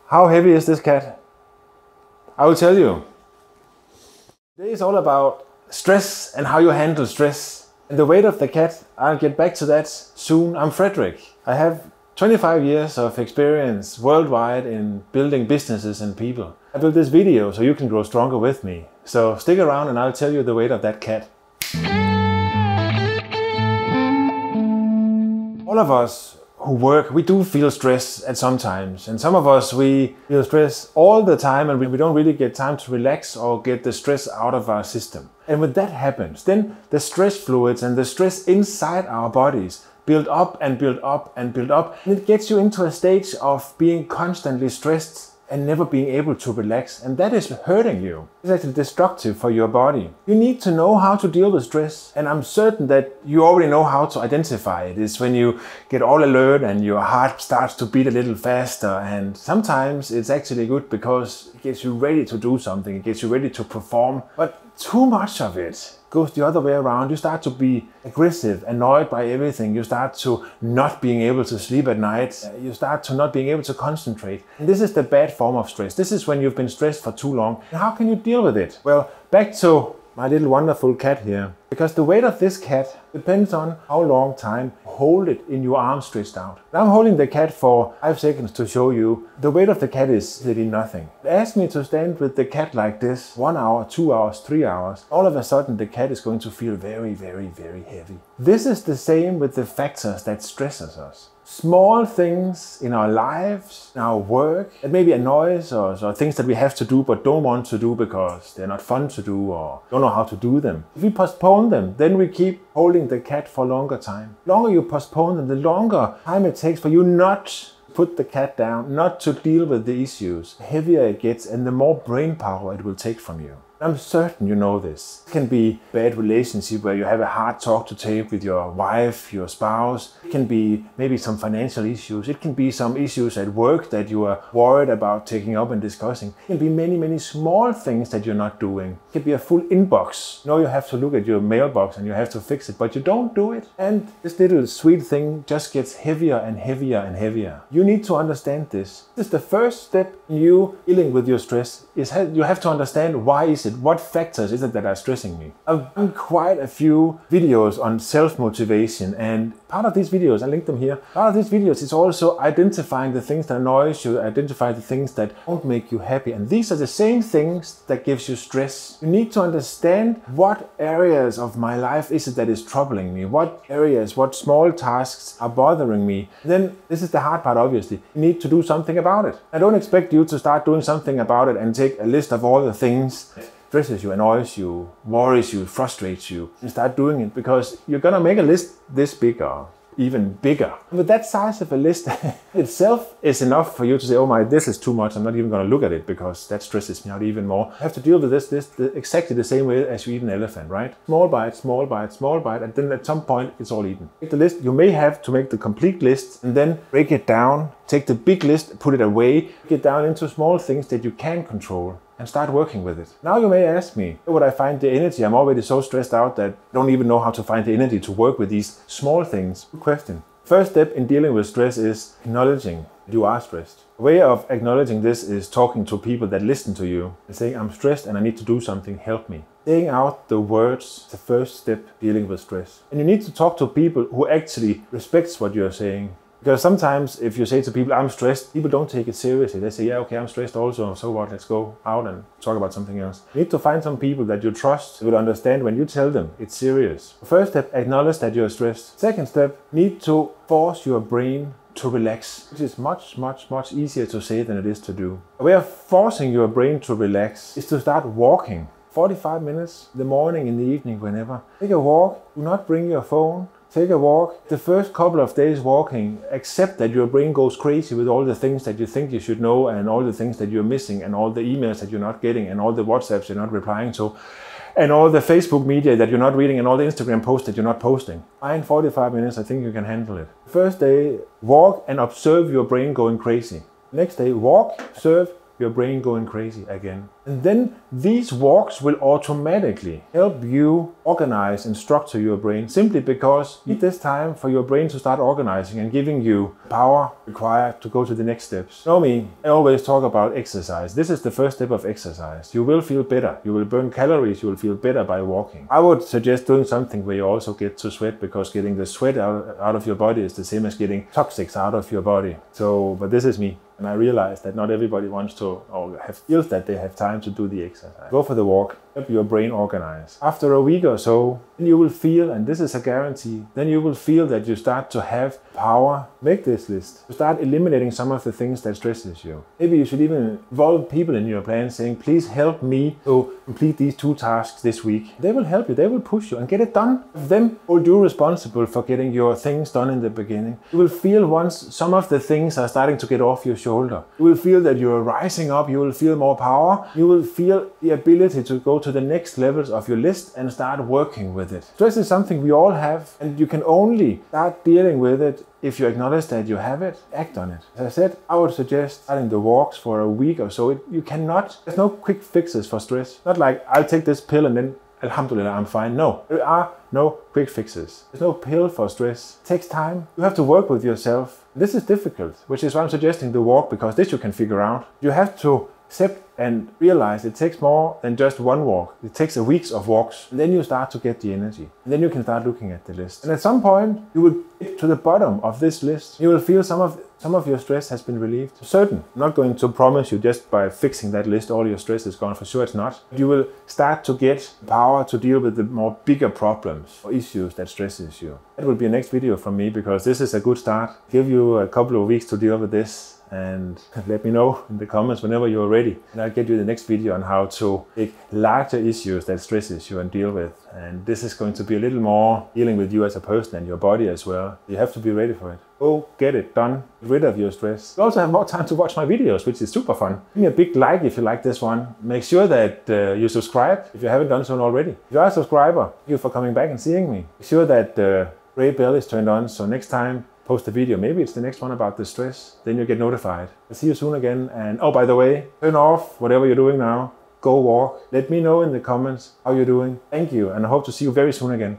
How heavy is this cat? I will tell you. Today is all about stress and how you handle stress. And the weight of the cat, I'll get back to that soon. I'm Fredrik. I have 25 years of experience worldwide in building businesses and people. I built this video so you can grow stronger with me. So stick around and I'll tell you the weight of that cat. All of us who work, we do feel stress at some times. And some of us, we feel stress all the time and we don't really get time to relax or get the stress out of our system. And when that happens, then the stress fluids and the stress inside our bodies build up and build up and build up. And it gets you into a stage of being constantly stressed and never being able to relax. And that is hurting you. It's actually destructive for your body. You need to know how to deal with stress. And I'm certain that you already know how to identify it. It's when you get all alert and your heart starts to beat a little faster. And sometimes it's actually good because it gets you ready to do something. It gets you ready to perform. But too much of it goes the other way around. You start to be aggressive, annoyed by everything. You start to not being able to sleep at night. You start to not being able to concentrate. And this is the bad form of stress. This is when you've been stressed for too long. And how can you deal with it? Well, back to my little wonderful cat here. Because the weight of this cat depends on how long time you hold it in your arm stretched out. Now I'm holding the cat for 5 seconds to show you. The weight of the cat is really nothing. Ask me to stand with the cat like this 1 hour, 2 hours, 3 hours. All of a sudden the cat is going to feel very, very, very heavy. This is the same with the factors that stresses us. Small things in our lives, in our work, that maybe annoy us or things that we have to do but don't want to do because they're not fun to do or don't know how to do them. If we postpone them, then we keep holding the cat for longer time. The longer you postpone them, the longer time it takes for you not to put the cat down, not to deal with the issues. The heavier it gets and the more brain power it will take from you. I'm certain you know this. It can be a bad relationship where you have a hard talk to take with your wife, your spouse. It can be maybe some financial issues. It can be some issues at work that you are worried about taking up and discussing. It can be many, many small things that you're not doing. It can be a full inbox. You know you have to look at your mailbox and you have to fix it, but you don't do it. And this little sweet thing just gets heavier and heavier and heavier. You need to understand this. This is the first step in you dealing with your stress. You have to understand why is it? What factors is it that are stressing me? I've done quite a few videos on self-motivation, and part of these videos, I link them here, part of these videos is also identifying the things that annoy you, identify the things that don't make you happy. And these are the same things that gives you stress. You need to understand what areas of my life is it that is troubling me, what areas, what small tasks are bothering me. Then this is the hard part, obviously. You need to do something about it. I don't expect you to start doing something about it and take a list of all the things that stresses you, annoys you, worries you, frustrates you, and start doing it because you're gonna make a list this big or even bigger. With that size of a list itself is enough for you to say, oh my, this is too much, I'm not even gonna look at it because that stresses me out even more. I have to deal with this exactly the same way as you eat an elephant, right? Small bite, small bite, small bite, and then at some point it's all eaten. Take the list, you may have to make the complete list and then break it down, take the big list, put it away, break it down into small things that you can control and start working with it. Now you may ask me, where would I find the energy? I'm already so stressed out that I don't even know how to find the energy to work with these small things. Good question. First step in dealing with stress is acknowledging that you are stressed. A way of acknowledging this is talking to people that listen to you and saying, I'm stressed and I need to do something, help me. Saying out the words is the first step dealing with stress. And you need to talk to people who actually respects what you're saying. Because sometimes if you say to people, I'm stressed, people don't take it seriously. They say, yeah, okay, I'm stressed also, so what, let's go out and talk about something else. You need to find some people that you trust who will understand when you tell them it's serious. First step, acknowledge that you're stressed. Second step, need to force your brain to relax, which is much, much, much easier to say than it is to do. A way of forcing your brain to relax is to start walking. 45 minutes in the morning, in the evening, whenever. Take a walk, do not bring your phone. Take a walk. The first couple of days walking, accept that your brain goes crazy with all the things that you think you should know and all the things that you're missing and all the emails that you're not getting and all the WhatsApps you're not replying to and all the Facebook media that you're not reading and all the Instagram posts that you're not posting. In 45 minutes, I think you can handle it. First day, walk and observe your brain going crazy. Next day, walk, observe your brain going crazy again. And then these walks will automatically help you organize and structure your brain, simply because you need this time for your brain to start organizing and giving you power required to go to the next steps. You know me, I always talk about exercise. This is the first step of exercise. You will feel better. You will burn calories. You will feel better by walking. I would suggest doing something where you also get to sweat, because getting the sweat out of your body is the same as getting toxics out of your body. But this is me. And I realize that not everybody wants to, or feels that they have time to do the exercise. Go for the walk, help your brain organize. After a week or so, then you will feel, and this is a guarantee, then you will feel that you start to have power. Make this list. You start eliminating some of the things that stresses you. Maybe you should even involve people in your plan, saying, please help me to complete these 2 tasks this week. They will help you, they will push you and get it done. Them hold you responsible for getting your things done in the beginning. You will feel once some of the things are starting to get off your shoulder. You will feel that you are rising up, you will feel more power, you will feel the ability to go to the next levels of your list and start working with it. Stress is something we all have, and you can only start dealing with it if you acknowledge that you have it, act on it. As I said, I would suggest starting the walks for a week or so. There's no quick fixes for stress. Not like, I'll take this pill and then Alhamdulillah, I'm fine. No, there are no quick fixes. There's no pill for stress. It takes time. You have to work with yourself. This is difficult, which is why I'm suggesting the walk, because this you can figure out. You have to accept and realize it takes more than just one walk. It takes a week of walks. And then you start to get the energy. And then you can start looking at the list. And at some point, you will get to the bottom of this list. You will feel some of your stress has been relieved. Certain. I'm not going to promise you just by fixing that list all your stress is gone. For sure it's not. You will start to get power to deal with the more bigger problems or issues that stresses you. That will be a next video from me, because this is a good start. Give you a couple of weeks to deal with this. And let me know in the comments whenever you're ready. And I'll get you the next video on how to take larger issues that stresses you and deal with. And this is going to be a little more dealing with you as a person and your body as well. You have to be ready for it. Go get it done. Get rid of your stress. You also have more time to watch my videos, which is super fun. Give me a big like if you like this one. Make sure that you subscribe if you haven't done so already. If you are a subscriber, thank you for coming back and seeing me. Make sure that the gray bell is turned on, so next time post a video, maybe it's the next one about the stress, then you get notified. I'll see you soon again. And oh, by the way, turn off whatever you're doing now. Go walk. Let me know in the comments how you're doing. Thank you, and I hope to see you very soon again.